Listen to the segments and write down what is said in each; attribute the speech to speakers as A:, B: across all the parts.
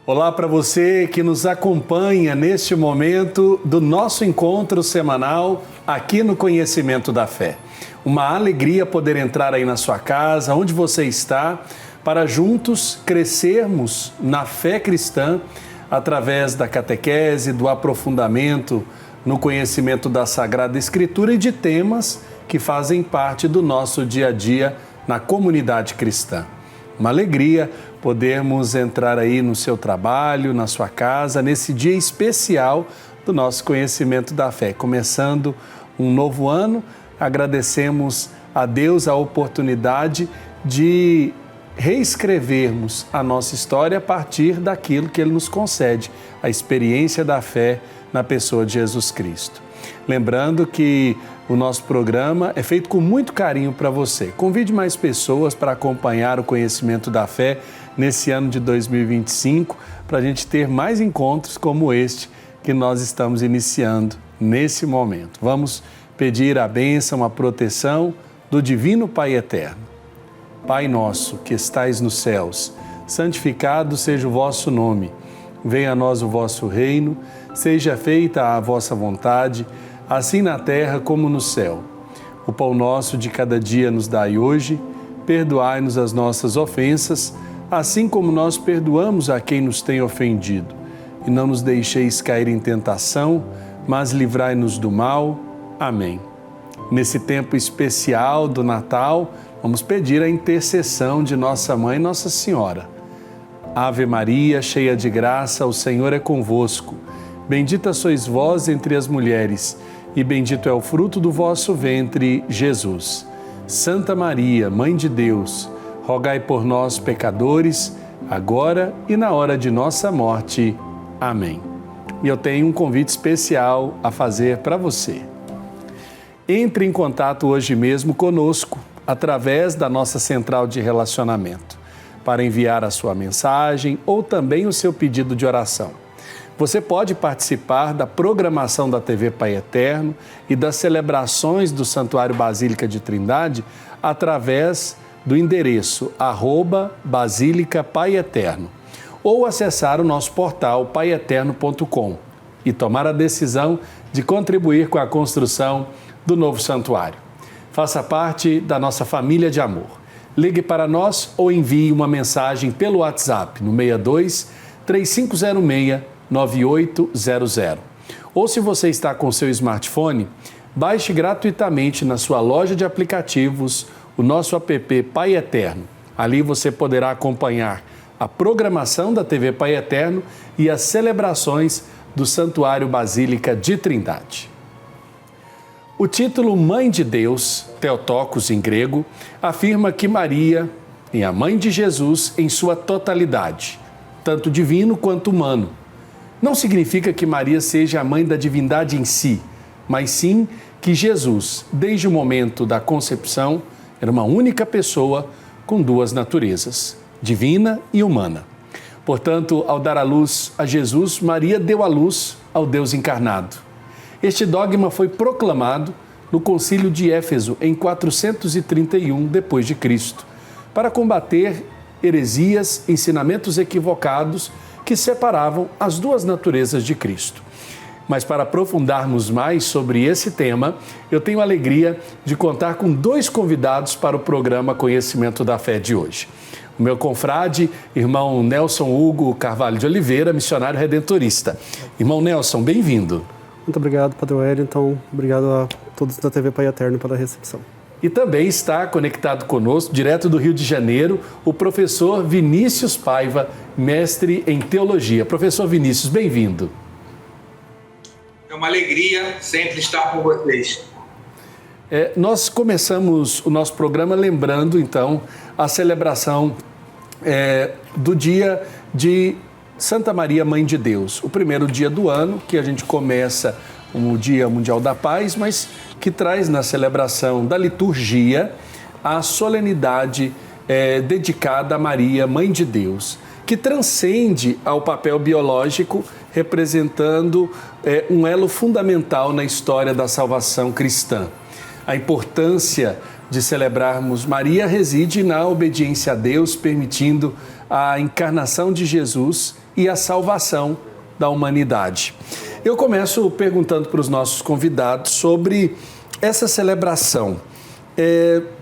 A: Olá para você que nos acompanha neste momento do nosso encontro semanal aqui no Conhecimento da Fé. Uma alegria poder entrar aí na sua casa, onde você está, para juntos crescermos na fé cristã através da catequese, do aprofundamento no conhecimento da Sagrada Escritura e de temas que fazem parte do nosso dia a dia na comunidade cristã. Uma alegria podermos entrar aí no seu trabalho, na sua casa, nesse dia especial do nosso Conhecimento da Fé. Começando um novo ano, agradecemos a Deus a oportunidade de reescrevermos a nossa história a partir daquilo que Ele nos concede, a experiência da fé na pessoa de Jesus Cristo. Lembrando que o nosso programa é feito com muito carinho para você. Convide mais pessoas para acompanhar o Conhecimento da Fé nesse ano de 2025, para a gente ter mais encontros como este que nós estamos iniciando nesse momento. Vamos pedir a bênção, a proteção do Divino Pai Eterno. Pai nosso que estais nos céus, santificado seja o vosso nome. Venha a nós o vosso reino, seja feita a vossa vontade, assim na terra como no céu. O pão nosso de cada dia nos dai hoje, perdoai-nos as nossas ofensas, assim como nós perdoamos a quem nos tem ofendido. E não nos deixeis cair em tentação, mas livrai-nos do mal. Amém. Nesse tempo especial do Natal, vamos pedir a intercessão de nossa Mãe, Nossa Senhora. Ave Maria, cheia de graça, o Senhor é convosco. Bendita sois vós entre as mulheres, e bendito é o fruto do vosso ventre, Jesus. Santa Maria, Mãe de Deus, rogai por nós, pecadores, agora e na hora de nossa morte. Amém. E eu tenho um convite especial a fazer para você. Entre em contato hoje mesmo conosco, através da nossa central de relacionamento, para enviar a sua mensagem ou também o seu pedido de oração. Você pode participar da programação da TV Pai Eterno e das celebrações do Santuário Basílica de Trindade através do endereço @Basílica Pai Eterno ou acessar o nosso portal paieterno.com e tomar a decisão de contribuir com a construção do novo santuário. Faça parte da nossa família de amor. Ligue para nós ou envie uma mensagem pelo WhatsApp no 62 3506 9800. Ou se você está com seu smartphone, baixe gratuitamente na sua loja de aplicativos o nosso app Pai Eterno. Ali você poderá acompanhar a programação da TV Pai Eterno e as celebrações do Santuário Basílica de Trindade. O título Mãe de Deus, Theotokos em grego, afirma que Maria é a mãe de Jesus em sua totalidade, tanto divino quanto humano. Não significa que Maria seja a mãe da divindade em si, mas sim que Jesus, desde o momento da concepção, era uma única pessoa com duas naturezas, divina e humana. Portanto, ao dar à luz a Jesus, Maria deu à luz ao Deus encarnado. Este dogma foi proclamado no Concílio de Éfeso em 431 d.C., para combater heresias, ensinamentos equivocados que separavam as duas naturezas de Cristo. Mas para aprofundarmos mais sobre esse tema, eu tenho a alegria de contar com dois convidados para o programa Conhecimento da Fé de hoje. O meu confrade, irmão Nelson Hugo Carvalho de Oliveira, missionário redentorista. Irmão Nelson, bem-vindo.
B: Muito obrigado, Padre Wellington. Obrigado a todos da TV Pai Eterno pela recepção.
A: E também está conectado conosco, direto do Rio de Janeiro, o professor Vinícius Paiva, mestre em teologia. Professor Vinícius, bem-vindo.
C: É uma alegria sempre estar com vocês.
A: Nós começamos o nosso programa lembrando, então, a celebração do dia de Santa Maria, Mãe de Deus. O primeiro dia do ano, que a gente começa o Dia Mundial da Paz, mas que traz na celebração da liturgia a solenidade dedicada a Maria, Mãe de Deus, que transcende ao papel biológico, representando um elo fundamental na história da salvação cristã. A importância de celebrarmos Maria reside na obediência a Deus, permitindo a encarnação de Jesus e a salvação da humanidade. Eu começo perguntando para os nossos convidados sobre essa celebração.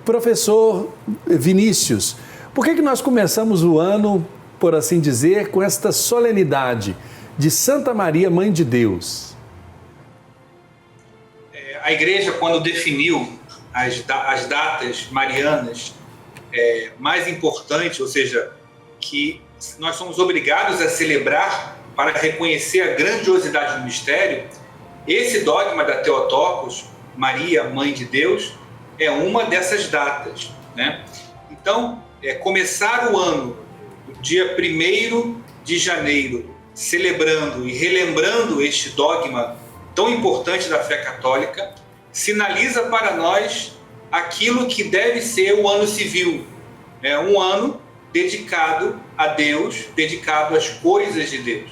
A: Professor Vinícius, por que nós começamos o ano, por assim dizer, com esta solenidade de Santa Maria, Mãe de Deus?
C: A Igreja, quando definiu as datas marianas mais importantes, ou seja, que nós somos obrigados a celebrar para reconhecer a grandiosidade do mistério, esse dogma da Theotokos, Maria, Mãe de Deus, é uma dessas datas, né? Então, começar o ano, dia 1º de janeiro, celebrando e relembrando este dogma tão importante da fé católica, sinaliza para nós aquilo que deve ser o ano civil, um ano dedicado a Deus, dedicado às coisas de Deus.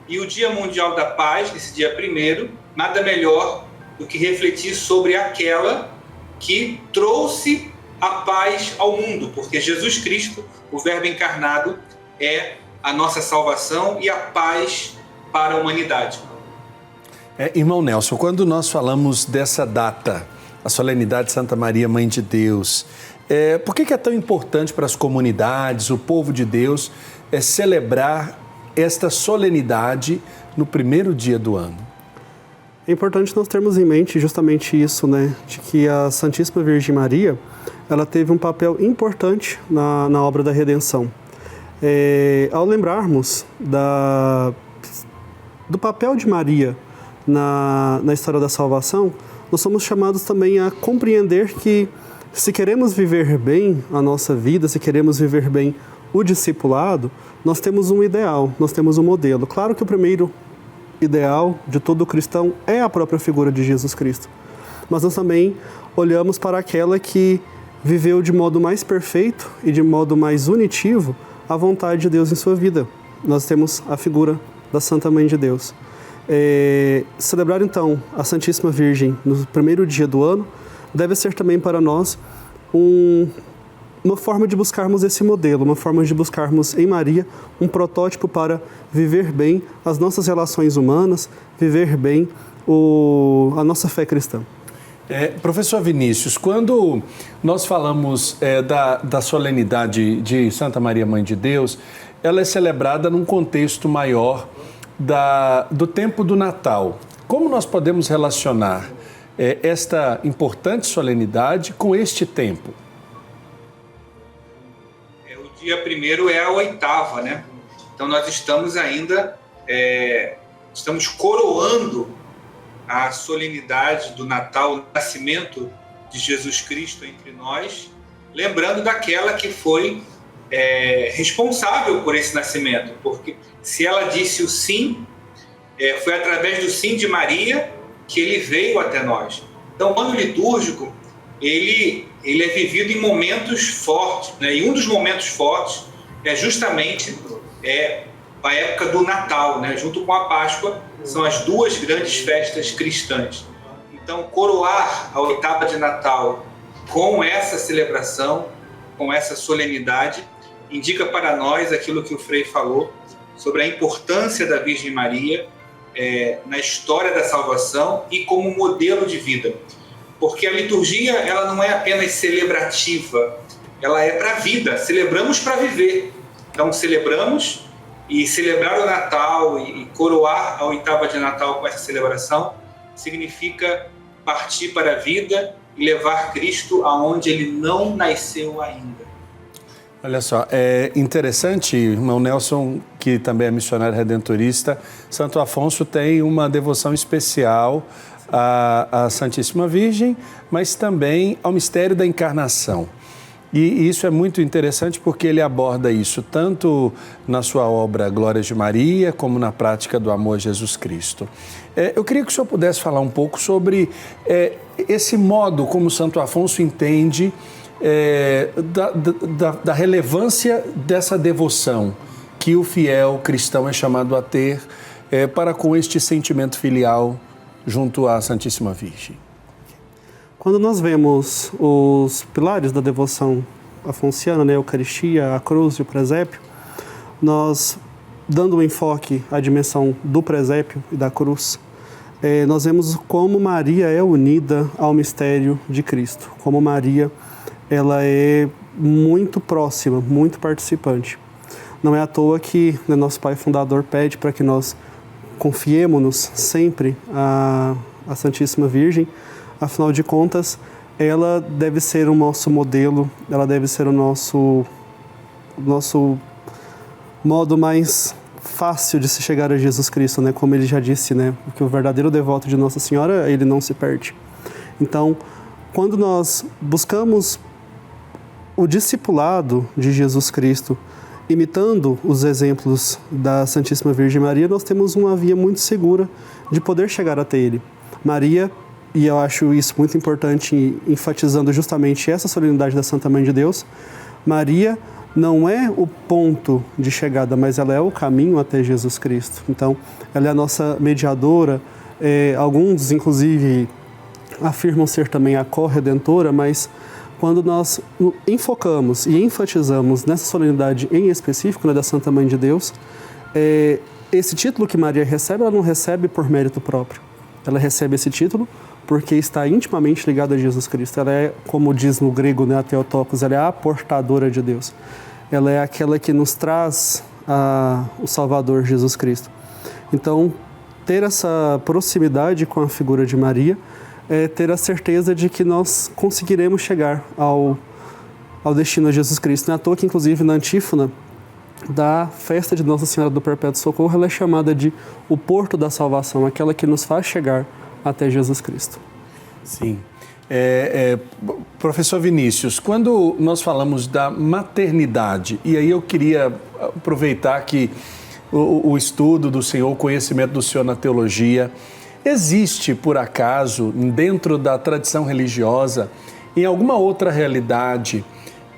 C: E o Dia Mundial da Paz, esse dia 1º, nada melhor do que refletir sobre aquela que trouxe a paz ao mundo, porque Jesus Cristo, o Verbo encarnado, é a nossa salvação e a paz para a humanidade.
A: Irmão Nelson, quando nós falamos dessa data, a solenidade de Santa Maria, Mãe de Deus, por que é tão importante para as comunidades, o povo de Deus, celebrar esta solenidade no primeiro dia do ano?
B: É importante nós termos em mente justamente isso, né? De que a Santíssima Virgem Maria, ela teve um papel importante na obra da redenção. Ao lembrarmos do papel de Maria na história da salvação, nós somos chamados também a compreender que, se queremos viver bem a nossa vida, se queremos viver bem o discipulado, nós temos um ideal, nós temos um modelo. Claro que o primeiro ideal de todo cristão é a própria figura de Jesus Cristo, mas nós também olhamos para aquela que viveu de modo mais perfeito e de modo mais unitivo a vontade de Deus em sua vida. Nós temos a figura da Santa Mãe de Deus. Celebrar então a Santíssima Virgem no primeiro dia do ano deve ser também para nós uma forma de buscarmos esse modelo, uma forma de buscarmos em Maria um protótipo para viver bem as nossas relações humanas, viver bem a nossa fé cristã.
A: Professor Vinícius, quando nós falamos da solenidade de Santa Maria, Mãe de Deus, ela é celebrada num contexto maior do tempo do Natal. Como nós podemos relacionar esta importante solenidade com este tempo?
C: O dia 1º é a 8ª, né? Então nós estamos ainda, estamos coroando a solenidade do Natal, o nascimento de Jesus Cristo entre nós, lembrando daquela que foi responsável por esse nascimento, porque se ela disse o sim, foi através do sim de Maria que ele veio até nós. Então o ano litúrgico, ele é vivido em momentos fortes, né? E um dos momentos fortes é justamente a época do Natal, né? Junto com a Páscoa, são as duas grandes festas cristãs. Então, coroar a 8ª de Natal com essa celebração, com essa solenidade, indica para nós aquilo que o Frei falou sobre a importância da Virgem Maria na história da salvação e como modelo de vida. Porque a liturgia, ela não é apenas celebrativa, ela é para a vida, celebramos para viver. Então, celebramos, e celebrar o Natal e coroar a 8ª de Natal com essa celebração significa partir para a vida e levar Cristo aonde ele não nasceu ainda.
A: Olha só, é interessante, irmão Nelson, que também é missionário redentorista, Santo Afonso tem uma devoção especial à Santíssima Virgem, mas também ao mistério da encarnação. E isso é muito interessante porque ele aborda isso tanto na sua obra Glórias de Maria, como na prática do amor a Jesus Cristo. Eu queria que o senhor pudesse falar um pouco sobre esse modo como Santo Afonso entende da relevância dessa devoção que o fiel cristão é chamado a ter para com este sentimento filial junto à Santíssima Virgem.
B: Quando nós vemos os pilares da devoção afonciana, né, a Eucaristia, a cruz e o presépio, nós, dando um enfoque à dimensão do presépio e da cruz, nós vemos como Maria é unida ao mistério de Cristo, como Maria ela é muito próxima, muito participante. Não é à toa que nosso Pai Fundador pede para que nós confiemos-nos sempre à Santíssima Virgem. Afinal de contas, ela deve ser o nosso modelo, ela deve ser o nosso modo mais fácil de se chegar a Jesus Cristo, né? Como ele já disse, né? Que o verdadeiro devoto de Nossa Senhora, ele não se perde. Então, quando nós buscamos o discipulado de Jesus Cristo, imitando os exemplos da Santíssima Virgem Maria, nós temos uma via muito segura de poder chegar até Ele. Maria, e eu acho isso muito importante, enfatizando justamente essa solenidade da Santa Mãe de Deus, Maria não é o ponto de chegada, mas ela é o caminho até Jesus Cristo. Então, ela é a nossa mediadora. Alguns, inclusive, afirmam ser também a corredentora, mas quando nós enfocamos e enfatizamos nessa solenidade em específico, né, da Santa Mãe de Deus, esse título que Maria recebe, ela não recebe por mérito próprio. Ela recebe esse título porque está intimamente ligada a Jesus Cristo. Ela é, como diz no grego, né, a Theotokos, ela é a portadora de Deus. Ela é aquela que nos traz o Salvador Jesus Cristo. Então, ter essa proximidade com a figura de Maria é ter a certeza de que nós conseguiremos chegar ao destino de Jesus Cristo. Não é à toa que, inclusive, na antífona da festa de Nossa Senhora do Perpétuo Socorro, ela é chamada de o Porto da Salvação, aquela que nos faz chegar até Jesus Cristo.
A: Sim. Professor Vinícius, quando nós falamos da maternidade, e aí eu queria aproveitar que o estudo do senhor, o conhecimento do senhor na teologia, existe, por acaso, dentro da tradição religiosa, em alguma outra realidade,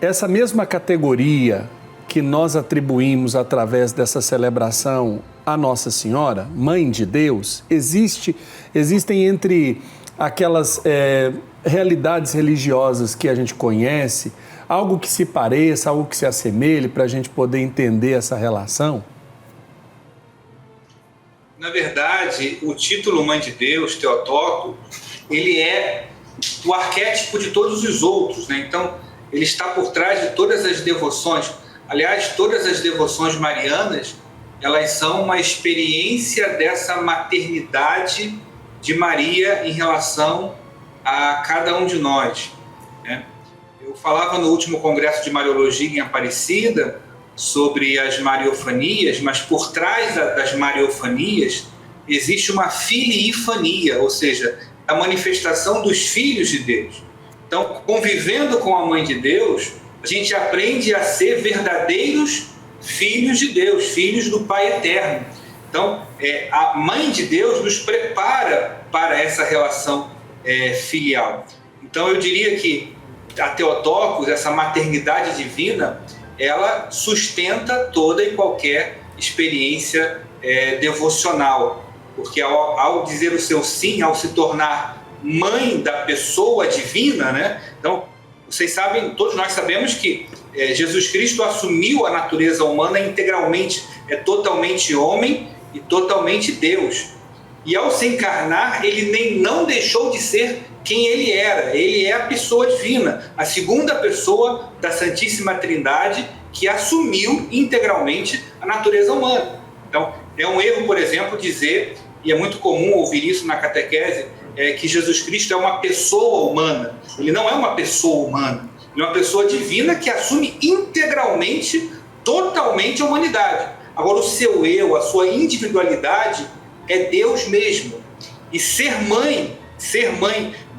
A: essa mesma categoria que nós atribuímos através dessa celebração à Nossa Senhora, Mãe de Deus? Existem entre aquelas realidades religiosas que a gente conhece, algo que se pareça, algo que se assemelhe, para a gente poder entender essa relação?
C: Na verdade, o título Mãe de Deus, Theotokos, ele é o arquétipo de todos os outros, né? Então, ele está por trás de todas as devoções. Aliás, todas as devoções marianas, elas são uma experiência dessa maternidade de Maria em relação a cada um de nós, né? Eu falava no último congresso de Mariologia em Aparecida sobre as mariofanias, mas por trás das mariofanias existe uma filiifania, ou seja, a manifestação dos filhos de Deus. Então, convivendo com a Mãe de Deus, a gente aprende a ser verdadeiros filhos de Deus, filhos do Pai Eterno. Então, a Mãe de Deus nos prepara para essa relação filial. Então, eu diria que a Theotokos, essa maternidade divina, ela sustenta toda e qualquer experiência devocional, porque ao dizer o seu sim, ao se tornar mãe da pessoa divina, né? Então, vocês sabem, todos nós sabemos que Jesus Cristo assumiu a natureza humana integralmente, é totalmente homem e totalmente Deus. E ao se encarnar, ele não deixou de ser quem ele era. Ele é a pessoa divina, a segunda pessoa da Santíssima Trindade, que assumiu integralmente a natureza humana. Então, é um erro, por exemplo, dizer, e é muito comum ouvir isso na catequese, que Jesus Cristo é uma pessoa humana. Ele não é uma pessoa humana. Ele é uma pessoa divina que assume integralmente, totalmente a humanidade. Agora, o seu eu, a sua individualidade, é Deus mesmo. E ser mãe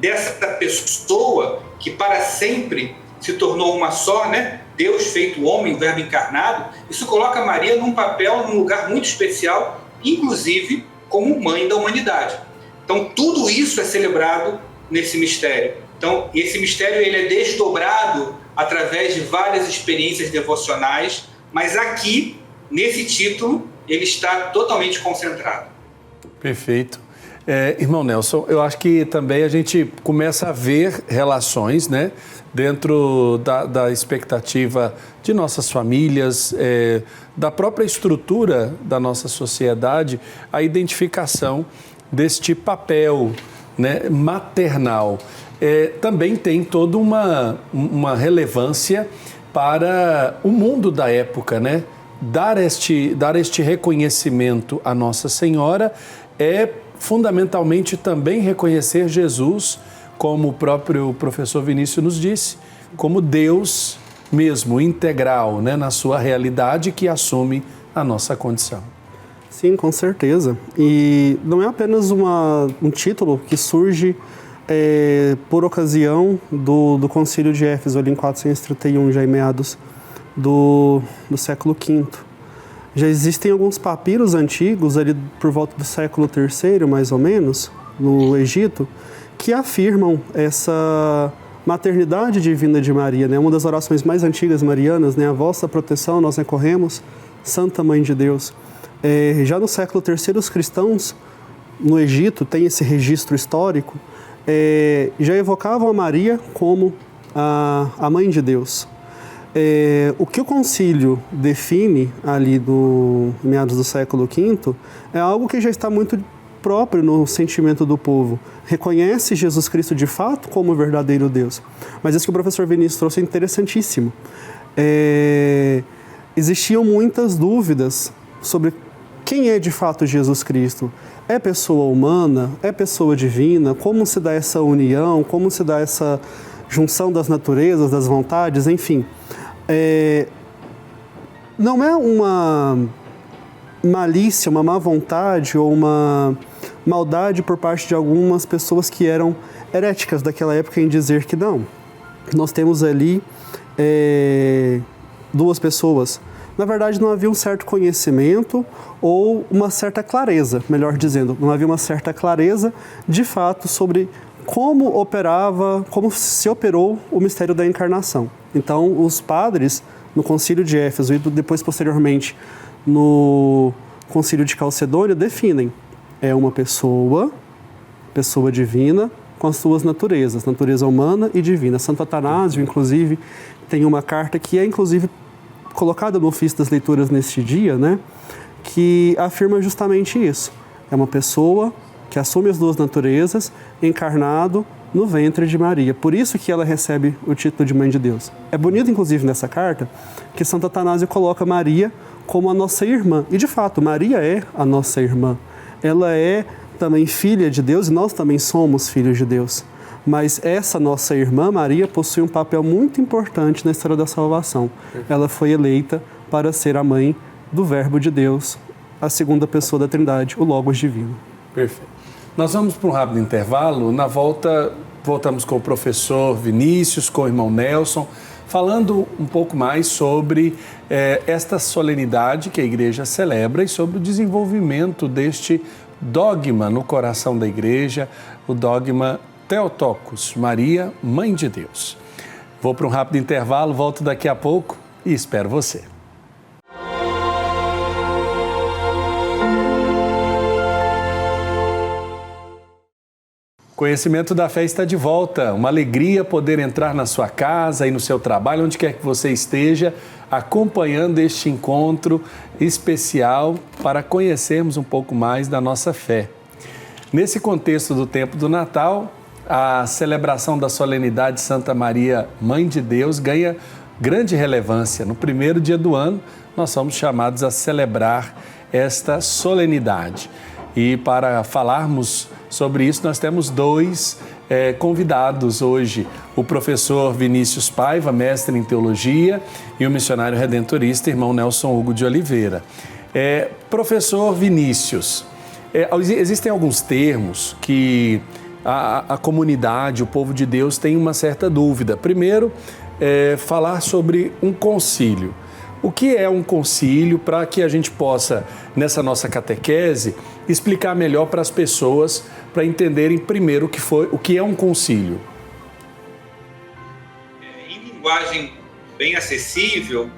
C: dessa pessoa que para sempre se tornou uma só, né? Deus feito homem, o Verbo encarnado, isso coloca Maria num papel, num lugar muito especial, inclusive como mãe da humanidade. Então, tudo isso é celebrado nesse mistério. Então, esse mistério ele é desdobrado através de várias experiências devocionais, mas aqui, nesse título, ele está totalmente concentrado.
A: Perfeito. Irmão Nelson, eu acho que também a gente começa a ver relações, né, dentro da expectativa de nossas famílias, da própria estrutura da nossa sociedade, a identificação deste papel, né, maternal. Também tem toda uma relevância para o mundo da época, né? Dar este reconhecimento à Nossa Senhora é fundamentalmente também reconhecer Jesus, como o próprio professor Vinícius nos disse, como Deus mesmo, integral, né, na sua realidade, que assume a nossa condição.
B: Sim, com certeza. E não é apenas um título que surge por ocasião do Concílio de Éfeso, ali em 431, já em meados do século V. Já existem alguns papiros antigos, ali por volta do século III, mais ou menos, no Egito, que afirmam essa maternidade divina de Maria, né? Uma das orações mais antigas marianas, né? A vossa proteção nós recorremos, Santa Mãe de Deus. Já no século III, os cristãos no Egito, tem esse registro histórico, já evocavam a Maria como a Mãe de Deus. O que o concílio define ali no meados do século V é algo que já está muito próprio no sentimento do povo. Reconhece Jesus Cristo de fato como o verdadeiro Deus. Mas isso que o professor Vinícius trouxe é interessantíssimo. Existiam muitas dúvidas sobre quem é de fato Jesus Cristo. É pessoa humana? É pessoa divina? Como se dá essa união? Como se dá essa junção das naturezas, das vontades? Enfim, não é uma malícia, uma má vontade ou uma maldade por parte de algumas pessoas que eram heréticas daquela época em dizer que não. Nós temos ali duas pessoas. Na verdade, não havia um certo conhecimento ou uma certa clareza, melhor dizendo, não havia uma certa clareza de fato sobre como se operou o mistério da encarnação. Então, os padres, no Concílio de Éfeso e depois, posteriormente, no Concílio de Calcedônia, definem. É uma pessoa divina, com as suas naturezas, natureza humana e divina. Santo Atanásio, inclusive, tem uma carta que é, inclusive, colocada no ofício das leituras neste dia, né, que afirma justamente isso. É uma pessoa que assume as duas naturezas, encarnado no ventre de Maria. Por isso que ela recebe o título de Mãe de Deus. É bonito, inclusive, nessa carta, que Santo Atanásio coloca Maria como a nossa irmã. E, de fato, Maria é a nossa irmã. Ela é também filha de Deus e nós também somos filhos de Deus. Mas essa nossa irmã, Maria, possui um papel muito importante na história da salvação. Ela foi eleita para ser a mãe do Verbo de Deus, a segunda pessoa da Trindade, o Logos Divino.
A: Perfeito. Nós vamos para um rápido intervalo. Na volta, voltamos com o professor Vinícius, com o irmão Nelson, falando um pouco mais sobre esta solenidade que a Igreja celebra e sobre o desenvolvimento deste dogma no coração da Igreja, o dogma Theotokos, Maria, Mãe de Deus. Vou para um rápido intervalo, volto daqui a pouco e espero você. Conhecimento da Fé está de volta. Uma alegria poder entrar na sua casa e no seu trabalho, onde quer que você esteja, acompanhando este encontro especial para conhecermos um pouco mais da nossa fé. Nesse contexto do tempo do Natal, a celebração da solenidade de Santa Maria, Mãe de Deus, ganha grande relevância. No primeiro dia do ano, nós somos chamados a celebrar esta solenidade. E para falarmos sobre isso, nós temos dois convidados hoje. O professor Vinícius Paiva, mestre em teologia, e o missionário redentorista, irmão Nelson Hugo de Oliveira. Professor Vinícius, existem alguns termos que a comunidade, o povo de Deus tem uma certa dúvida. Primeiro, falar sobre um concílio. O que é um concílio, para que a gente possa, nessa nossa catequese, explicar melhor para as pessoas, para entenderem primeiro o que é um concílio.
C: Em linguagem bem acessível,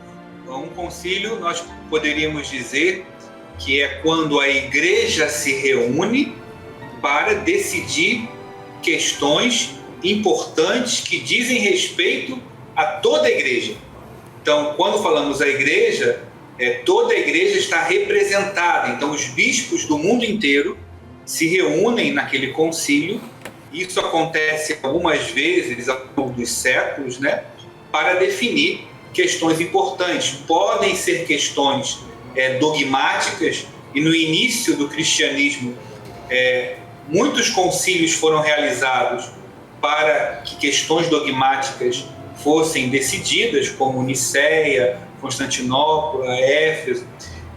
C: um concílio nós poderíamos dizer que é quando a Igreja se reúne para decidir questões importantes que dizem respeito a toda a igreja. Então, quando falamos a igreja, toda a igreja está representada. Então, os bispos do mundo inteiro se reúnem naquele concílio. Isso acontece algumas vezes ao longo dos séculos, né, para definir questões importantes. Podem ser questões dogmáticas, e no início do cristianismo, muitos concílios foram realizados para que questões dogmáticas fossem decididas, como Niceia, Constantinopla, Éfeso,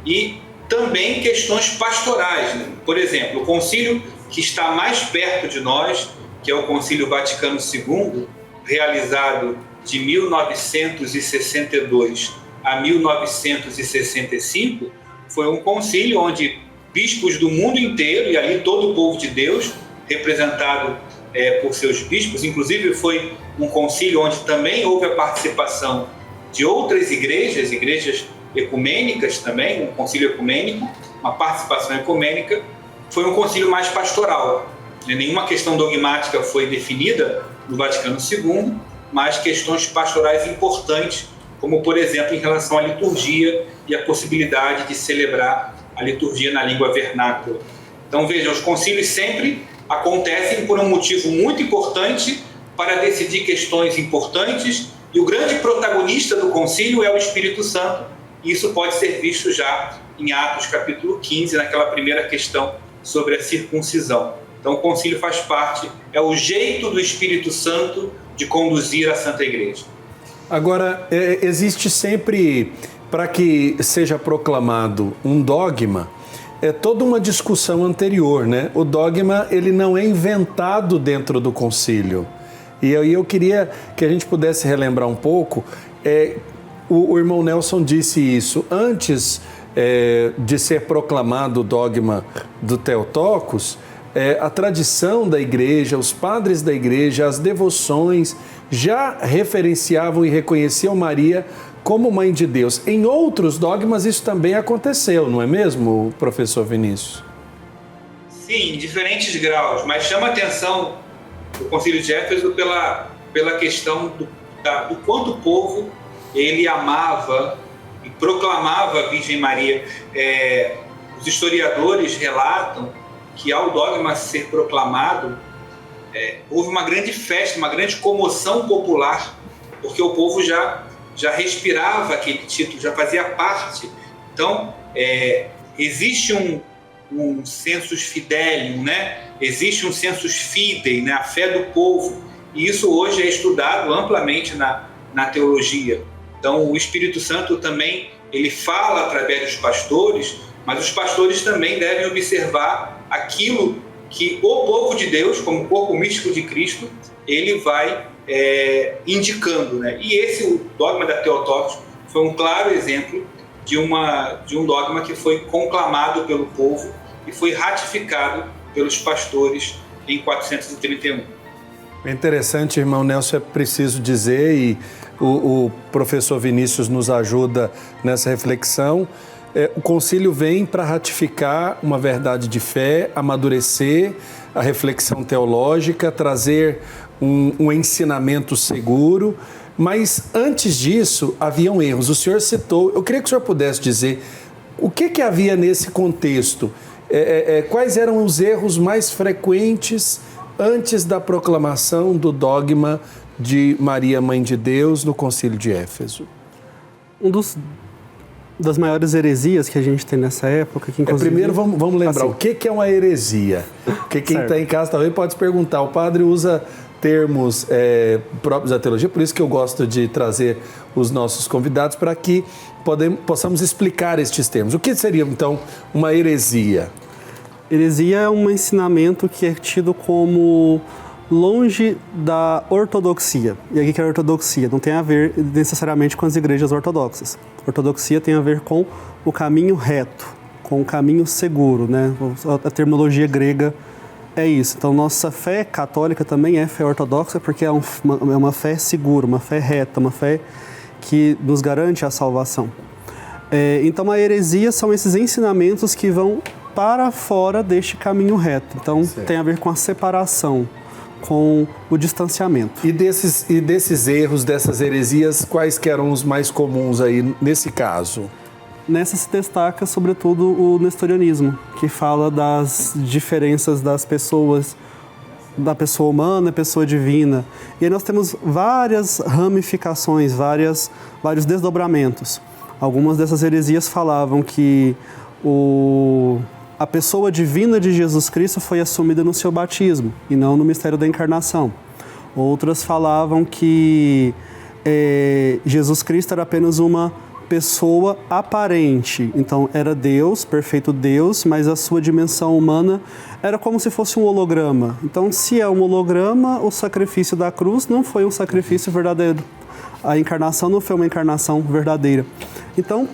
C: e também questões pastorais, né? Por exemplo, o concílio que está mais perto de nós, que é o Concílio Vaticano II, realizado de 1962 a 1965, foi um concílio onde bispos do mundo inteiro, e ali todo o povo de Deus, representado por seus bispos, inclusive foi um concílio onde também houve a participação de outras igrejas ecumênicas também, um concílio ecumênico, uma participação ecumênica. Foi um concílio mais pastoral. Nenhuma questão dogmática foi definida no Vaticano II, mas questões pastorais importantes, como, por exemplo, em relação à liturgia e a possibilidade de celebrar a liturgia na língua vernácula. Então, veja, os concílios sempre acontecem por um motivo muito importante, para decidir questões importantes, e o grande protagonista do concílio é o Espírito Santo. E isso pode ser visto já em Atos capítulo 15, naquela primeira questão sobre a circuncisão. Então, o concílio faz parte, é o jeito do Espírito Santo de conduzir a Santa Igreja.
A: Agora, existe sempre, para que seja proclamado um dogma, toda uma discussão anterior, né? O dogma, ele não é inventado dentro do concílio. E aí eu queria que a gente pudesse relembrar um pouco. O irmão Nelson disse isso. Antes de ser proclamado o dogma do Theotokos, a tradição da igreja, os padres da igreja, as devoções já referenciavam e reconheciam Maria como Mãe de Deus. Em outros dogmas isso também aconteceu, não é mesmo, professor Vinícius?
C: Sim, em diferentes graus, mas chama a atenção o Concílio de Éfeso pela questão do quanto o povo ele amava e proclamava a Virgem Maria. Os historiadores relatam que ao dogma ser proclamado, houve uma grande festa, uma grande comoção popular, porque o povo já respirava aquele título, já fazia parte. Então, existe um sensus fidelium, né? Existe um sensus fidei, né? A fé do povo, e isso hoje é estudado amplamente na teologia. Então, o Espírito Santo também, ele fala através dos pastores, mas os pastores também devem observar aquilo que o povo de Deus, como corpo místico de Cristo, ele vai indicando, né? E o dogma da Theotokos foi um claro exemplo de um dogma que foi conclamado pelo povo e foi ratificado pelos pastores em 431.
A: É interessante, irmão Nelson, é preciso dizer, e o professor Vinícius nos ajuda nessa reflexão. O concílio vem para ratificar uma verdade de fé, amadurecer a reflexão teológica, trazer um ensinamento seguro, mas antes disso haviam erros. O senhor citou, eu queria que o senhor pudesse dizer o que havia nesse contexto, quais eram os erros mais frequentes antes da proclamação do dogma de Maria, Mãe de Deus, no Concílio de Éfeso.
B: Das maiores heresias que a gente tem nessa época, que inclusive...
A: Primeiro vamos lembrar, o que é uma heresia? Porque quem está em casa talvez pode se perguntar, o padre usa termos próprios da teologia, por isso que eu gosto de trazer os nossos convidados para que possamos explicar estes termos. O que seria, então, uma heresia?
B: Heresia é um ensinamento que é tido como longe da ortodoxia. E aqui que é a ortodoxia não tem a ver necessariamente com as igrejas ortodoxas. Ortodoxia tem a ver com o caminho reto, com o caminho seguro, né? A terminologia grega é isso. Então, nossa fé católica também é fé ortodoxa, porque é uma fé segura, uma fé reta, uma fé que nos garante a salvação. Então, a heresia são esses ensinamentos que vão para fora deste caminho reto. Então, tem a ver com a separação, com o distanciamento.
A: E desses erros, dessas heresias, quais que eram os mais comuns aí nesse caso?
B: Nessa se destaca, sobretudo, o nestorianismo, que fala das diferenças das pessoas, da pessoa humana e pessoa divina. E aí nós temos várias ramificações, vários desdobramentos. Algumas dessas heresias falavam que a pessoa divina de Jesus Cristo foi assumida no seu batismo e não no mistério da encarnação. Outras falavam que Jesus Cristo era apenas uma pessoa aparente, então era Deus, perfeito Deus, mas a sua dimensão humana era como se fosse um holograma. Então, se é um holograma, o sacrifício da cruz não foi um sacrifício verdadeiro. A encarnação não foi uma encarnação verdadeira. Então,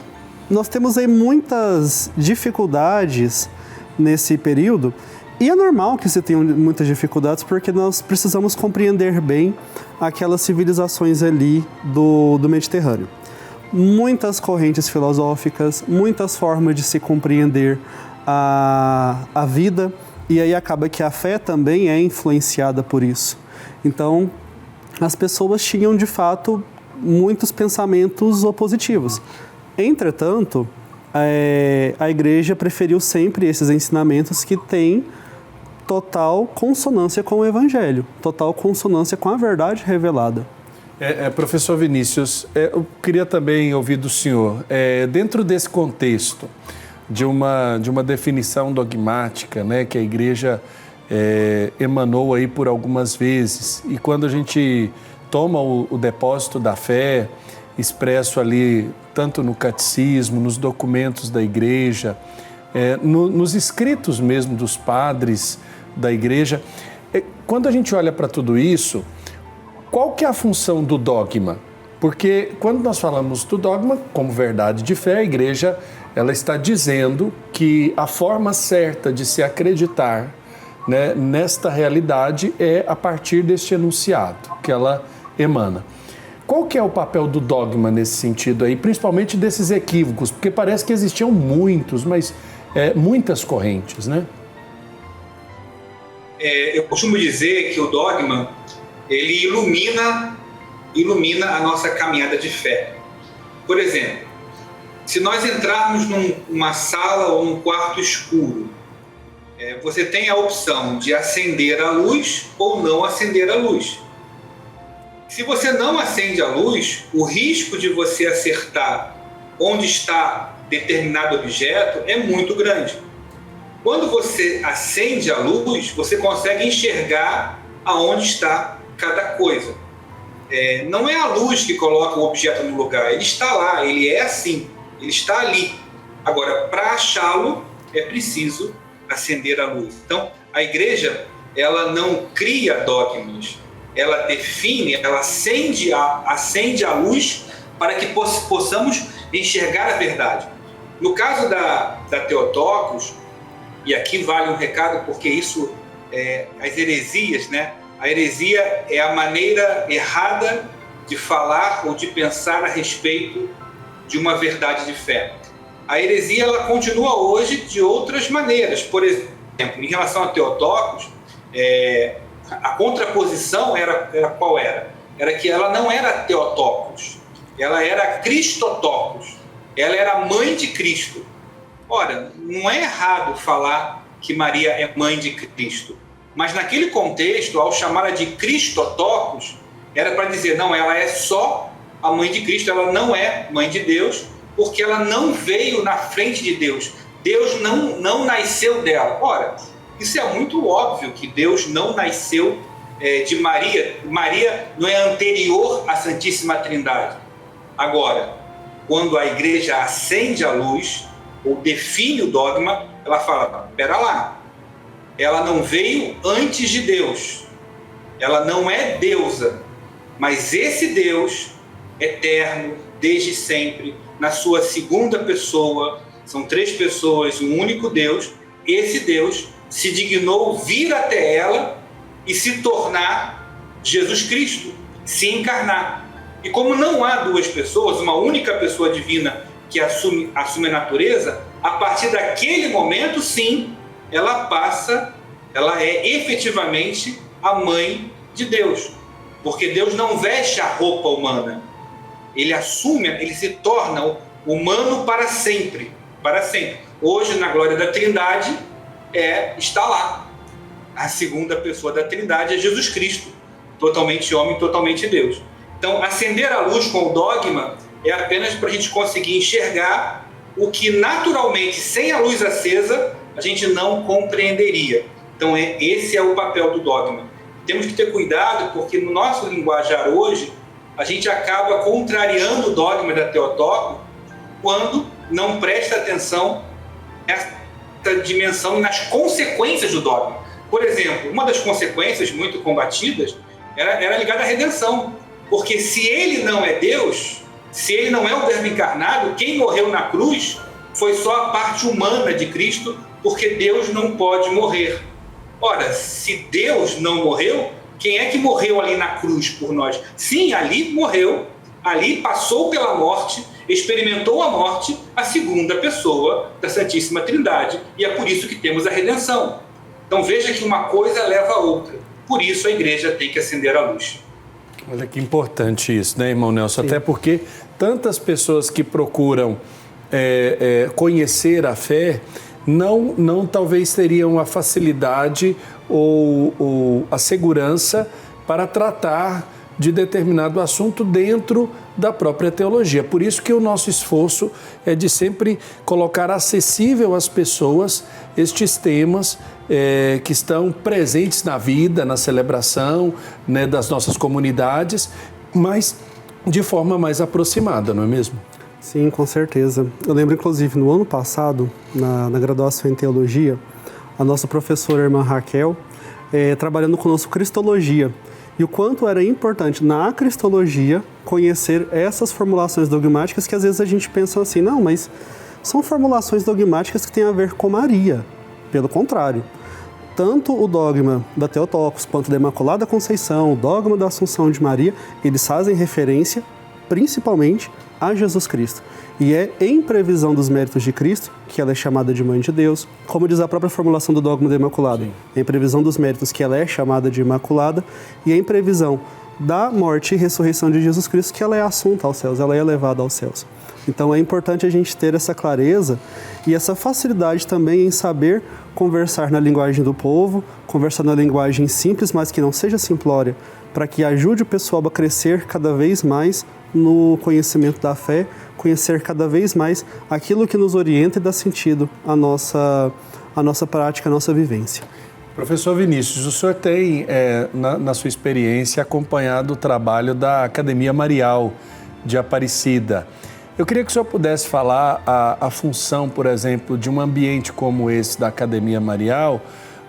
B: nós temos aí muitas dificuldades nesse período, e é normal que se tenham muitas dificuldades, porque nós precisamos compreender bem aquelas civilizações ali do Mediterrâneo. Muitas correntes filosóficas, muitas formas de se compreender a vida, e aí acaba que a fé também é influenciada por isso. Então, as pessoas tinham, de fato, muitos pensamentos opositivos. Entretanto, a Igreja preferiu sempre esses ensinamentos que têm total consonância com o Evangelho, total consonância com a verdade revelada.
A: Professor Vinícius, eu queria também ouvir do senhor, dentro desse contexto de uma definição dogmática, né, que a Igreja emanou aí por algumas vezes, e quando a gente toma o depósito da fé, expresso ali tanto no catecismo, nos documentos da Igreja, nos escritos mesmo dos padres da Igreja, quando a gente olha para tudo isso, qual que é a função do dogma? Porque quando nós falamos do dogma como verdade de fé, a Igreja ela está dizendo que a forma certa de se acreditar, né, nesta realidade é a partir deste enunciado que ela emana. Qual que é o papel do dogma nesse sentido aí, principalmente desses equívocos? Porque parece que existiam muitos, mas muitas correntes, né?
C: Eu costumo dizer que o dogma ele ilumina a nossa caminhada de fé. Por exemplo, se nós entrarmos numa sala ou num quarto escuro, você tem a opção de acender a luz ou não acender a luz. Se você não acende a luz, o risco de você acertar onde está determinado objeto é muito grande. Quando você acende a luz, você consegue enxergar aonde está cada coisa. Não é a luz que coloca o objeto no lugar, ele está lá, ele é assim, ele está ali. Agora, para achá-lo, é preciso acender a luz. Então, a Igreja, ela não cria dogmas, ela define, ela acende a luz para que possamos enxergar a verdade. No caso da Theotokos, e aqui vale um recado, porque isso, as heresias, né? A heresia é a maneira errada de falar ou de pensar a respeito de uma verdade de fé. A heresia ela continua hoje de outras maneiras. Por exemplo, em relação a Theotokos, a contraposição era qual era? Era que ela não era Theotokos, ela era Christotokos, ela era mãe de Cristo. Ora, não é errado falar que Maria é mãe de Cristo, mas naquele contexto, ao chamá-la de Christotokos, era para dizer, não, ela é só a mãe de Cristo, ela não é mãe de Deus, porque ela não veio na frente de Deus. Deus não nasceu dela. Ora, isso é muito óbvio que Deus não nasceu de Maria. Maria não é anterior à Santíssima Trindade. Agora, quando a Igreja acende a luz, ou define o dogma, ela fala, espera lá, ela não veio antes de Deus, ela não é deusa, mas esse Deus eterno, desde sempre, na sua segunda pessoa, são 3 pessoas, um único Deus, esse Deus se dignou vir até ela e se tornar Jesus Cristo, se encarnar. E como não há 2 pessoas, uma única pessoa divina que assume a natureza, a partir daquele momento, sim, ela é efetivamente a mãe de Deus. Porque Deus não veste a roupa humana. Ele se torna humano para sempre. Para sempre. Hoje, na glória da Trindade, está lá. A segunda pessoa da Trindade é Jesus Cristo, totalmente homem, totalmente Deus. Então, acender a luz com o dogma é apenas para a gente conseguir enxergar o que naturalmente, sem a luz acesa, a gente não compreenderia. Então, esse é o papel do dogma. Temos que ter cuidado, porque no nosso linguajar hoje, a gente acaba contrariando o dogma da Theotokos quando não presta atenção nessa dimensão e nas consequências do dogma. Por exemplo, uma das consequências muito combatidas era ligada à redenção. Porque se ele não é Deus, se ele não é o Verbo encarnado, quem morreu na cruz foi só a parte humana de Cristo, porque Deus não pode morrer. Ora, se Deus não morreu, quem é que morreu ali na cruz por nós? Sim, ali morreu, ali passou pela morte, experimentou a morte, a segunda pessoa da Santíssima Trindade. E é por isso que temos a redenção. Então veja que uma coisa leva a outra. Por isso a igreja tem que acender a luz.
A: Olha que importante isso, né, irmão Nelson? Sim. Até porque tantas pessoas que procuram conhecer a fé não talvez teriam a facilidade ou a segurança para tratar de determinado assunto dentro da própria teologia. Por isso que o nosso esforço é de sempre colocar acessível às pessoas estes temas que estão presentes na vida, na celebração, né, das nossas comunidades, mas de forma mais aproximada, não é mesmo?
B: Sim, com certeza. Eu lembro, inclusive, no ano passado, na graduação em Teologia, a nossa professora, a irmã Raquel, trabalhando conosco Cristologia, e o quanto era importante na Cristologia conhecer essas formulações dogmáticas que às vezes a gente pensa assim, não, mas são formulações dogmáticas que têm a ver com Maria. Pelo contrário, tanto o dogma da Theotokos quanto da Imaculada Conceição, o dogma da Assunção de Maria, eles fazem referência principalmente a Jesus Cristo. E é em previsão dos méritos de Cristo que ela é chamada de Mãe de Deus, como diz a própria formulação do dogma da Imaculada. Sim. É em previsão dos méritos que ela é chamada de Imaculada, e é em previsão da morte e ressurreição de Jesus Cristo que ela é assunta aos céus, ela é elevada aos céus. Então é importante a gente ter essa clareza e essa facilidade também em saber conversar na linguagem do povo, conversar na linguagem simples, mas que não seja simplória, para que ajude o pessoal a crescer cada vez mais no conhecimento da fé, conhecer cada vez mais aquilo que nos orienta e dá sentido à nossa prática, à nossa vivência.
A: Professor Vinícius, o senhor tem, na sua experiência, acompanhado o trabalho da Academia Marial de Aparecida. Eu queria que o senhor pudesse falar a função, por exemplo, de um ambiente como esse da Academia Marial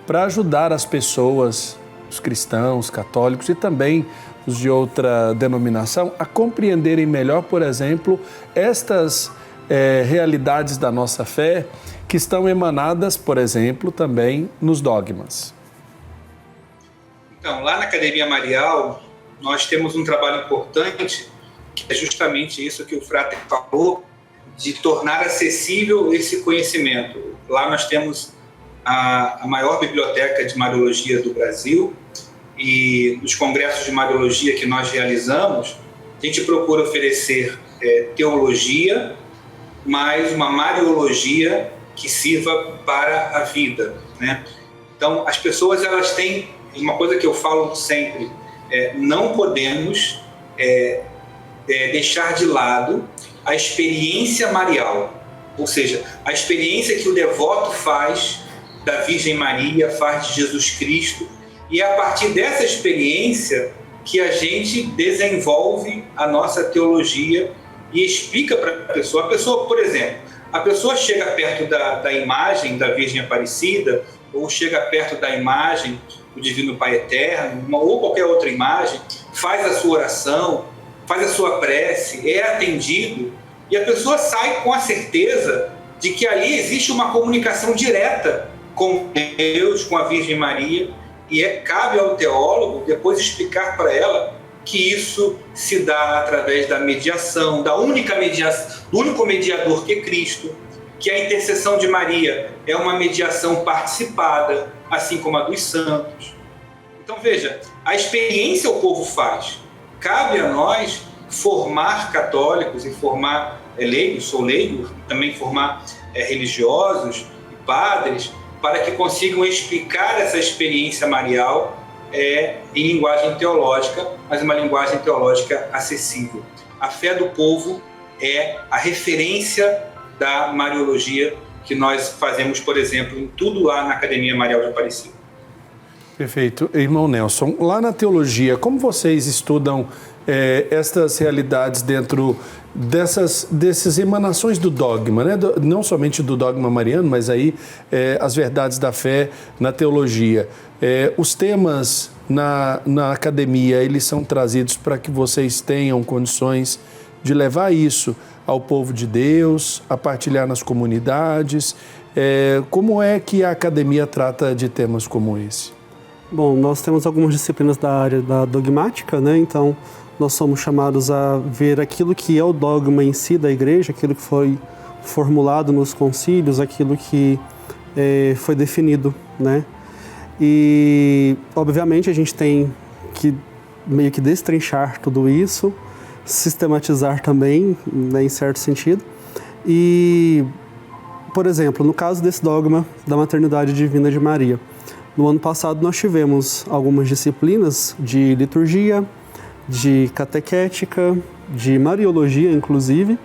A: para ajudar as pessoas, os cristãos, católicos e também os de outra denominação, a compreenderem melhor, por exemplo, estas realidades da nossa fé que estão emanadas, por exemplo, também nos dogmas.
C: Então, lá na Academia Marial, nós temos um trabalho importante, que é justamente isso que o Frater falou, de tornar acessível esse conhecimento. Lá nós temos a maior biblioteca de Mariologia do Brasil, e nos congressos de Mariologia que nós realizamos, a gente procura oferecer teologia, mas uma Mariologia que sirva para a vida, né? Então, as pessoas, elas têm, uma coisa que eu falo sempre, não podemos deixar de lado a experiência marial, ou seja, a experiência que o devoto faz da Virgem Maria, faz de Jesus Cristo, e é a partir dessa experiência que a gente desenvolve a nossa teologia e explica para a pessoa, por exemplo, a pessoa chega perto da imagem da Virgem Aparecida, ou chega perto da imagem do Divino Pai Eterno, ou qualquer outra imagem, faz a sua oração, faz a sua prece, é atendido, e a pessoa sai com a certeza de que ali existe uma comunicação direta com Deus, com a Virgem Maria, e cabe ao teólogo depois explicar para ela que isso se dá através da mediação, do único mediador que é Cristo, que a intercessão de Maria é uma mediação participada, assim como a dos santos. Então veja, a experiência o povo faz. Cabe a nós formar católicos e formar leigos, sou leigo, também formar religiosos e padres, para que consigam explicar essa experiência marial em linguagem teológica, mas uma linguagem teológica acessível. A fé do povo é a referência da Mariologia que nós fazemos, por exemplo, em tudo lá na Academia Marial de Aparecida.
A: Perfeito. Irmão Nelson, lá na teologia, como vocês estudam estas realidades dentro dessas emanações do dogma, né? Não somente do dogma mariano, mas aí as verdades da fé na teologia. Os temas na academia, eles são trazidos para que vocês tenham condições de levar isso ao povo de Deus, a partilhar nas comunidades. Como é que a academia trata de temas como esse?
B: Bom, nós temos algumas disciplinas da área da dogmática, né? Então, nós somos chamados a ver aquilo que é o dogma em si da igreja, aquilo que foi formulado nos concílios, aquilo que foi definido, né? E, obviamente, a gente tem que meio que destrinchar tudo isso, sistematizar também, né, em certo sentido. E, por exemplo, no caso desse dogma da maternidade divina de Maria, no ano passado nós tivemos algumas disciplinas de liturgia, de catequética, de mariologia, inclusive,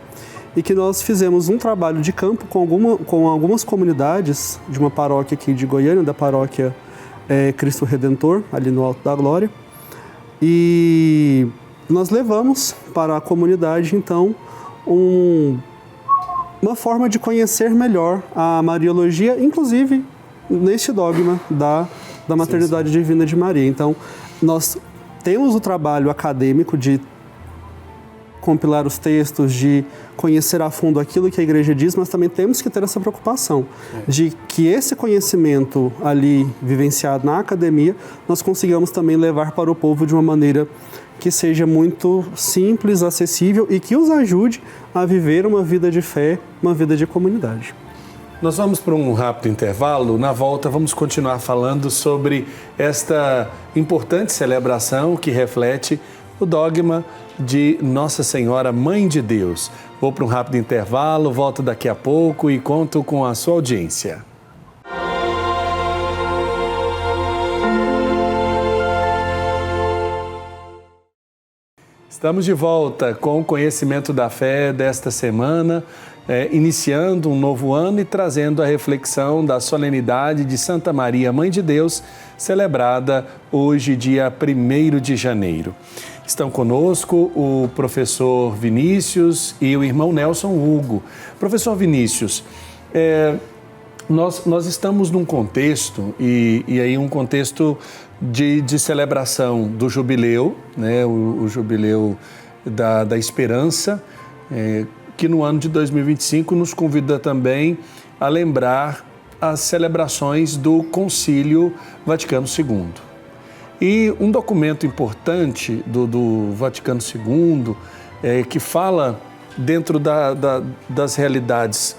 B: e que nós fizemos um trabalho de campo com algumas comunidades de uma paróquia aqui de Goiânia, da paróquia Cristo Redentor, ali no Alto da Glória, e nós levamos para a comunidade, então, uma forma de conhecer melhor a Mariologia, inclusive neste dogma da maternidade divina de Maria. Então, nós temos o trabalho acadêmico de compilar os textos, de conhecer a fundo aquilo que a igreja diz, mas também temos que ter essa preocupação de que esse conhecimento ali vivenciado na academia, nós consigamos também levar para o povo de uma maneira que seja muito simples, acessível e que os ajude a viver uma vida de fé, uma vida de comunidade.
A: Nós vamos para um rápido intervalo. Na volta, vamos continuar falando sobre esta importante celebração que reflete o dogma de Nossa Senhora, Mãe de Deus. Vou para um rápido intervalo, volto daqui a pouco e conto com a sua audiência. Estamos de volta com o Conhecimento da Fé desta semana, iniciando um novo ano e trazendo a reflexão da solenidade de Santa Maria, Mãe de Deus, celebrada hoje, dia 1º de janeiro. Estão conosco o professor Vinícius e o irmão Nelson Hugo. Professor Vinícius, nós estamos num contexto, e aí um contexto de celebração do jubileu, né, o jubileu da esperança, que no ano de 2025 nos convida também a lembrar as celebrações do Concílio Vaticano II. E um documento importante do Vaticano II, que fala dentro das realidades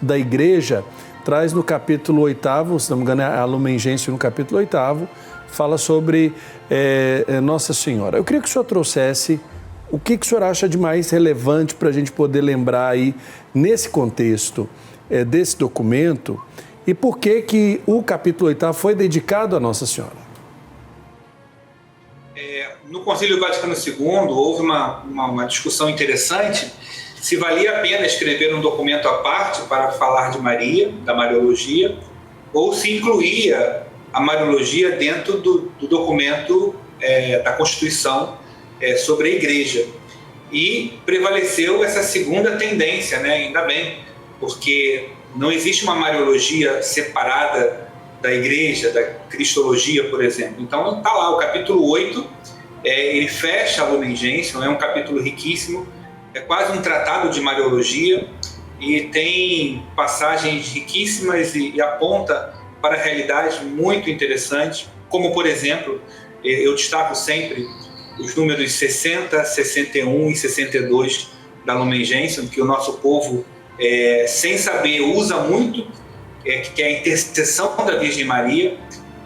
A: da Igreja, traz no capítulo 8º, se não me engano é a Lumen Gentium no capítulo 8º, fala sobre Nossa Senhora. Eu queria que o senhor trouxesse o que o senhor acha de mais relevante para a gente poder lembrar aí, nesse contexto desse documento, e por que o capítulo 8º foi dedicado a Nossa Senhora.
C: No Concílio Vaticano II houve uma discussão interessante se valia a pena escrever um documento à parte para falar de Maria, da Mariologia, ou se incluía a Mariologia dentro do documento da Constituição sobre a Igreja. E prevaleceu essa segunda tendência, né? Ainda bem, porque não existe uma Mariologia separada da Igreja, da Cristologia, por exemplo. Então está lá, o capítulo 8, ele fecha a Lumen Gentium, é um capítulo riquíssimo, é quase um tratado de Mariologia e tem passagens riquíssimas e aponta para realidades muito interessantes, como, por exemplo, eu destaco sempre os números 60, 61 e 62 da Lumen Gentium, que o nosso povo, sem saber, usa muito, que é a intercessão da Virgem Maria.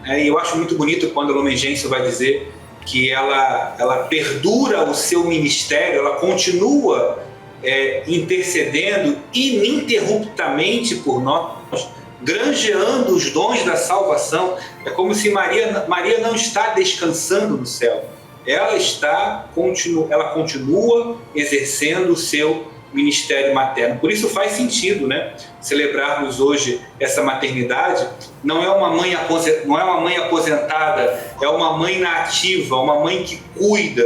C: E eu acho muito bonito quando a Lumen Gentium vai dizer que ela perdura o seu ministério, ela continua intercedendo ininterruptamente por nós, granjeando os dons da salvação. É como se Maria não está descansando no céu. Ela continua exercendo o seu ministério materno. Por isso faz sentido, né, celebrarmos hoje essa maternidade. Não é uma mãe aposentada, é uma mãe na ativa, uma mãe que cuida.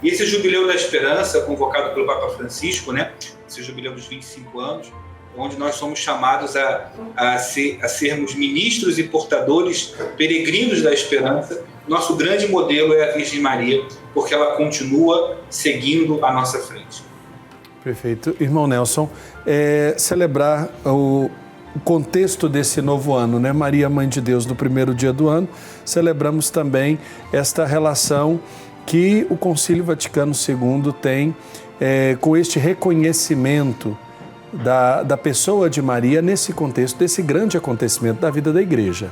C: E esse Jubileu da Esperança, convocado pelo Papa Francisco, né, esse Jubileu dos 25 anos, onde nós somos chamados a sermos ministros e portadores, peregrinos da esperança. Nosso grande modelo é a Virgem Maria, porque ela continua seguindo à nossa frente.
A: Perfeito. Irmão Nelson, celebrar o contexto desse novo ano, né? Maria, Mãe de Deus, no primeiro dia do ano, celebramos também esta relação que o Concílio Vaticano II tem com este reconhecimento da pessoa de Maria nesse contexto, desse grande acontecimento da vida da Igreja.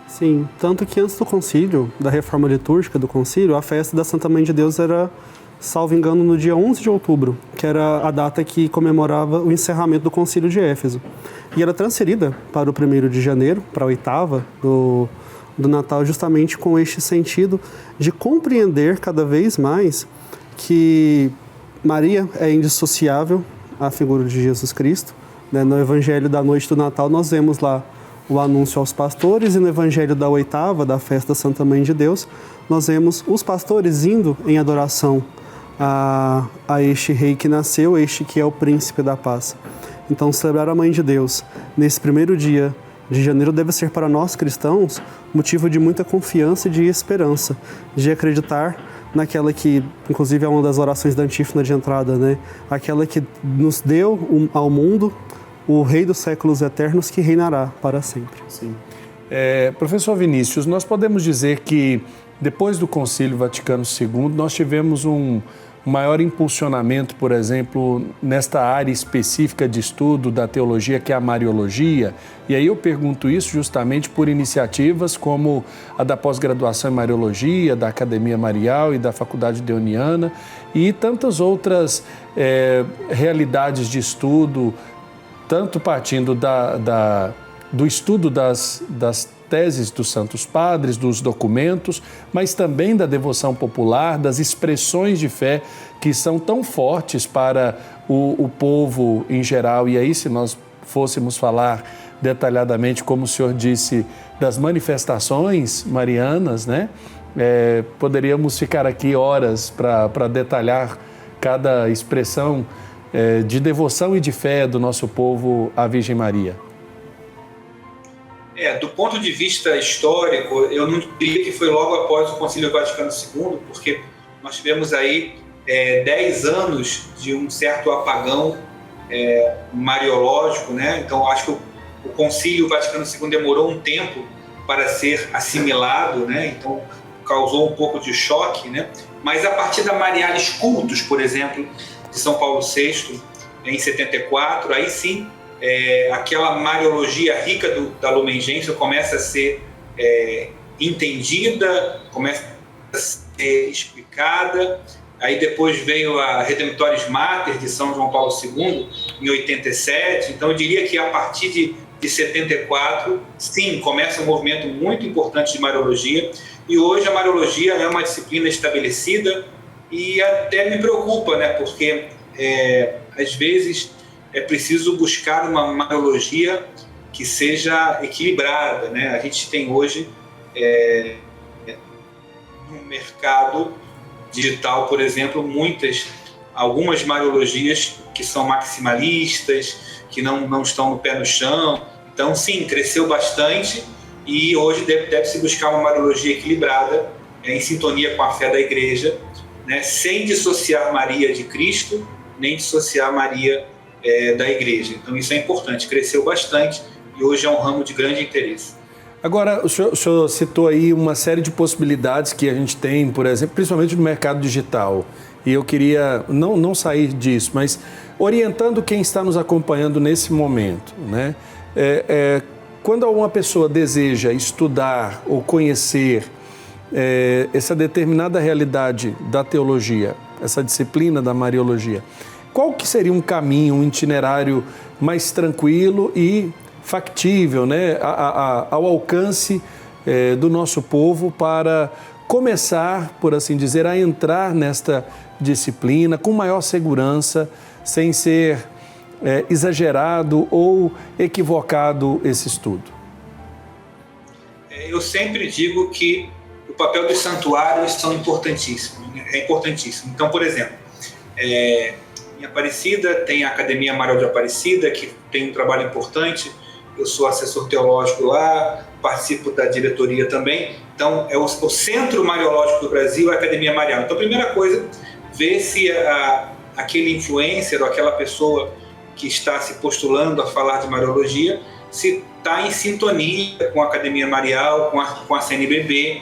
B: Sim, tanto que antes do concílio, da reforma litúrgica do concílio, a festa da Santa Mãe de Deus era, salvo engano, no dia 11 de outubro, que era a data que comemorava o encerramento do concílio de Éfeso. E era transferida para o 1º de janeiro, para a oitava do Natal, justamente com este sentido de compreender cada vez mais que Maria é indissociável à figura de Jesus Cristo. No Evangelho da noite do Natal nós vemos lá o anúncio aos pastores, e no Evangelho da oitava, da festa da Santa Mãe de Deus, nós vemos os pastores indo em adoração a este rei que nasceu, este que é o príncipe da paz. Então, celebrar a Mãe de Deus nesse 1º dia de janeiro deve ser para nós cristãos motivo de muita confiança e de esperança, de acreditar naquela que, inclusive, é uma das orações da antífona de entrada, né? Aquela que nos deu ao mundo o Rei dos séculos eternos, que reinará para sempre.
A: Sim. Professor Vinícius, nós podemos dizer que depois do Concílio Vaticano II, nós tivemos um maior impulsionamento, por exemplo, nesta área específica de estudo da teologia, que é a Mariologia. E aí eu pergunto isso justamente por iniciativas como a da pós-graduação em Mariologia, da Academia Marial e da Faculdade Deoniana, e tantas outras realidades de estudo, tanto partindo do estudo das teses dos Santos Padres, dos documentos, mas também da devoção popular, das expressões de fé que são tão fortes para o povo em geral. E aí, se nós fôssemos falar detalhadamente, como o senhor disse, das manifestações marianas, né? Poderíamos ficar aqui horas para detalhar cada expressão de devoção e de fé do nosso povo à Virgem Maria.
C: Do ponto de vista histórico, eu não diria que foi logo após o Concílio Vaticano II, porque nós tivemos aí 10 anos de um certo apagão mariológico, né? Então, acho que o Concílio Vaticano II demorou um tempo para ser assimilado, né? Então, causou um pouco de choque, né? Mas a partir da Marialis Cultus, por exemplo, de São Paulo VI, em 74, aí sim, aquela Mariologia rica da Lumen Gentium começa a ser entendida, começa a ser explicada. Aí depois veio a Redemptoris Mater de São João Paulo II, em 87. Então eu diria que a partir de 74, sim, começa um movimento muito importante de Mariologia. E hoje a Mariologia é uma disciplina estabelecida e até me preocupa, né? Porque às vezes é preciso buscar uma Mariologia que seja equilibrada, né? A gente tem hoje no mercado digital, por exemplo, algumas Mariologias que são maximalistas, que não estão no pé no chão. Então, sim, cresceu bastante e hoje deve-se buscar uma Mariologia equilibrada, em sintonia com a fé da Igreja, né? Sem dissociar Maria de Cristo, nem dissociar Maria da Igreja. Então isso é importante, cresceu bastante e hoje é um ramo de grande interesse.
A: Agora, o senhor citou aí uma série de possibilidades que a gente tem, por exemplo, principalmente no mercado digital. E eu queria não sair disso, mas orientando quem está nos acompanhando nesse momento, né? Quando uma pessoa deseja estudar ou conhecer essa determinada realidade da teologia, essa disciplina da Mariologia, qual que seria um caminho, um itinerário mais tranquilo e factível, né, ao alcance do nosso povo para começar, por assim dizer, a entrar nesta disciplina com maior segurança, sem ser exagerado ou equivocado esse estudo?
C: Eu sempre digo que o papel dos santuários são importantíssimos, é importantíssimo. Então, por exemplo, em Aparecida tem a Academia Marial de Aparecida, que tem um trabalho importante. Eu sou assessor teológico lá, participo da diretoria também. Então, é o Centro Mariológico do Brasil, a Academia Marial. Então, a primeira coisa, ver se aquele influencer ou aquela pessoa que está se postulando a falar de Mariologia se está em sintonia com a Academia Marial, com a CNBB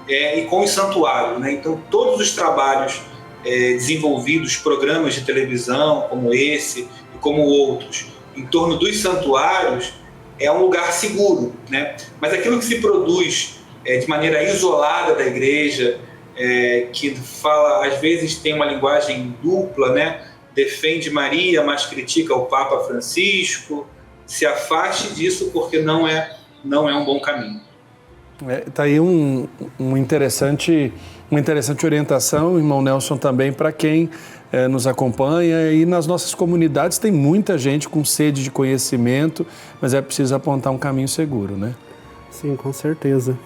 C: e com os santuários, né? Então, todos os trabalhos desenvolvidos, programas de televisão como esse e como outros, em torno dos santuários, é um lugar seguro, né? Mas aquilo que se produz de maneira isolada da igreja, que fala, às vezes tem uma linguagem dupla, né? Defende Maria, mas critica o Papa Francisco, se afaste disso porque não é um bom caminho.
A: Tá aí uma interessante orientação, irmão Nelson, também para quem nos acompanha, e nas nossas comunidades tem muita gente com sede de conhecimento, mas é preciso apontar um caminho seguro, né?
B: Sim, com certeza.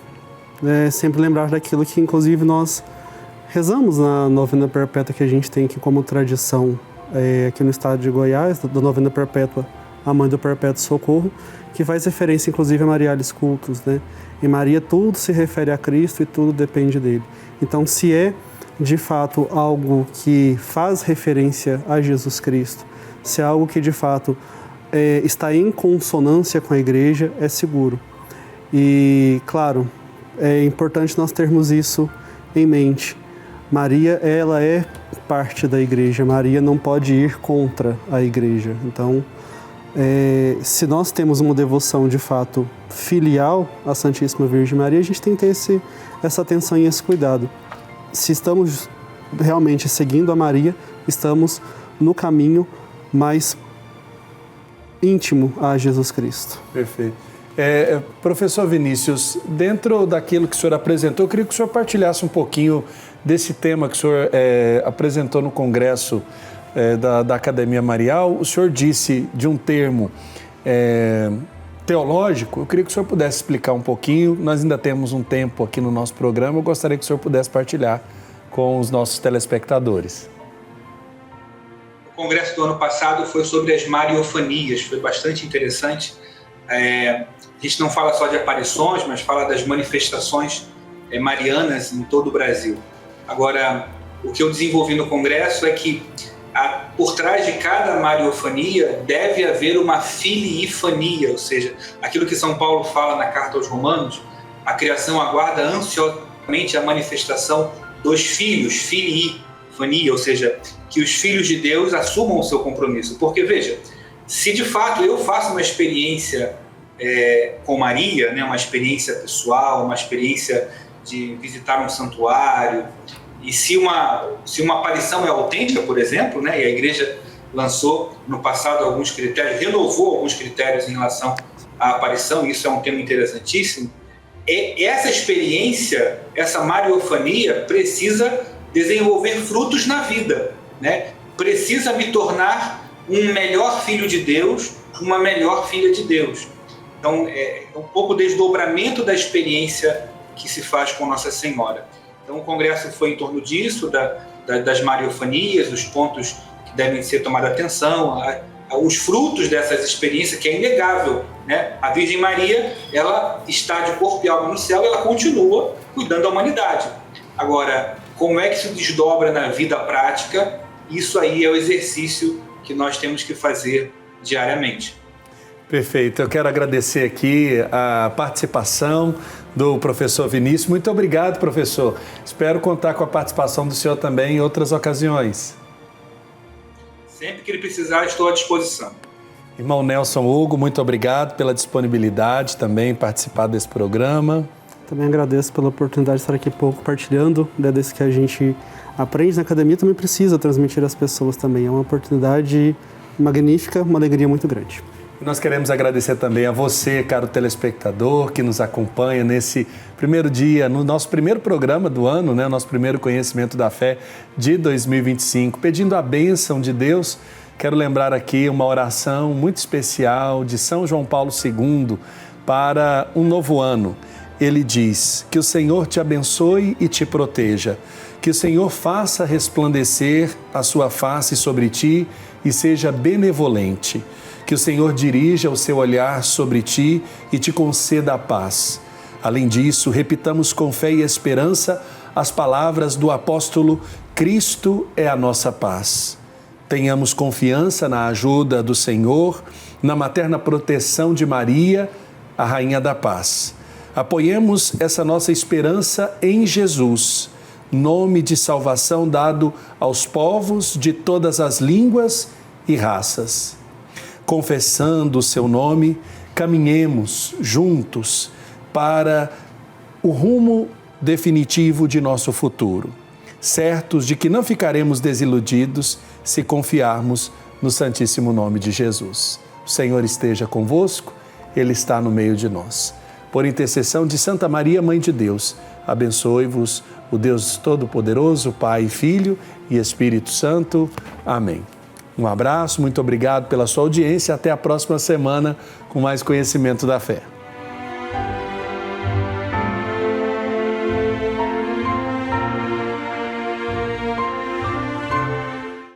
B: Sempre lembrar daquilo que, inclusive, nós rezamos na novena perpétua que a gente tem aqui como tradição aqui no estado de Goiás, da novena perpétua, a Mãe do Perpétuo Socorro, que faz referência, inclusive, a Mariales Cultos, né? Em Maria tudo se refere a Cristo e tudo depende dele. Então, se é de fato algo que faz referência a Jesus Cristo, se é algo que de fato está em consonância com a igreja, é seguro. E, claro, é importante nós termos isso em mente. Maria, ela é parte da igreja, Maria não pode ir contra a igreja. Então, se nós temos uma devoção de fato filial à Santíssima Virgem Maria, a gente tem que ter essa atenção e esse cuidado. Se estamos realmente seguindo a Maria, estamos no caminho mais íntimo a Jesus Cristo.
A: Perfeito. Professor Vinícius, dentro daquilo que o senhor apresentou, eu queria que o senhor partilhasse um pouquinho desse tema que o senhor apresentou no congresso da Academia Marial. O senhor disse de um termo teológico. Eu queria que o senhor pudesse explicar um pouquinho. Nós ainda temos um tempo aqui no nosso programa. Eu gostaria que o senhor pudesse partilhar com os nossos telespectadores.
C: O congresso do ano passado foi sobre as mariofanias. Foi bastante interessante. A gente não fala só de aparições, mas fala das manifestações marianas em todo o Brasil. Agora, o que eu desenvolvi no congresso é que por trás de cada mariofania deve haver uma filiifania, ou seja, aquilo que São Paulo fala na carta aos Romanos, a criação aguarda ansiosamente a manifestação dos filhos, filiifania, ou seja, que os filhos de Deus assumam o seu compromisso. Porque, veja, se de fato eu faço uma experiência com Maria, né, uma experiência pessoal, uma experiência de visitar um santuário, e se uma aparição é autêntica, por exemplo, né, e a igreja lançou no passado alguns critérios, renovou alguns critérios em relação à aparição, e isso é um tema interessantíssimo, essa experiência, essa mariofania precisa desenvolver frutos na vida, né? Precisa me tornar um melhor filho de Deus, uma melhor filha de Deus. Então, é um pouco o desdobramento da experiência que se faz com Nossa Senhora. Então, o congresso foi em torno disso, das mariofanias, os pontos que devem ser tomados atenção, os frutos dessas experiências, que é inegável, né? A Virgem Maria, ela está de corpo e alma no céu e ela continua cuidando da humanidade. Agora, como é que se desdobra na vida prática? Isso aí é o exercício que nós temos que fazer diariamente.
A: Perfeito. Eu quero agradecer aqui a participação do professor Vinícius. Muito obrigado, professor. Espero contar com a participação do senhor também em outras ocasiões.
C: Sempre que ele precisar, estou à disposição.
A: Irmão Nelson Hugo, muito obrigado pela disponibilidade também em participar desse programa.
B: Também agradeço pela oportunidade de estar aqui compartilhando, desse que a gente aprende na academia, também precisa transmitir às pessoas também. É uma oportunidade magnífica, uma alegria muito grande.
A: Nós queremos agradecer também a você, caro telespectador, que nos acompanha nesse primeiro dia, no nosso primeiro programa do ano, né? Nosso primeiro Conhecimento da Fé de 2025. Pedindo a bênção de Deus, quero lembrar aqui uma oração muito especial de São João Paulo II para um novo ano. Ele diz: que o Senhor te abençoe e te proteja, que o Senhor faça resplandecer a sua face sobre ti e seja benevolente, que o Senhor dirija o seu olhar sobre ti e te conceda a paz. Além disso, repitamos com fé e esperança as palavras do apóstolo: Cristo é a nossa paz. Tenhamos confiança na ajuda do Senhor, na materna proteção de Maria, a Rainha da Paz. Apoiemos essa nossa esperança em Jesus, nome de salvação dado aos povos de todas as línguas e raças. Confessando o seu nome, caminhemos juntos para o rumo definitivo de nosso futuro, certos de que não ficaremos desiludidos se confiarmos no Santíssimo Nome de Jesus. O Senhor esteja convosco, Ele está no meio de nós. Por intercessão de Santa Maria, Mãe de Deus, abençoe-vos o Deus Todo-Poderoso, Pai, Filho e Espírito Santo. Amém. Um abraço, muito obrigado pela sua audiência. Até a próxima semana com mais Conhecimento da Fé.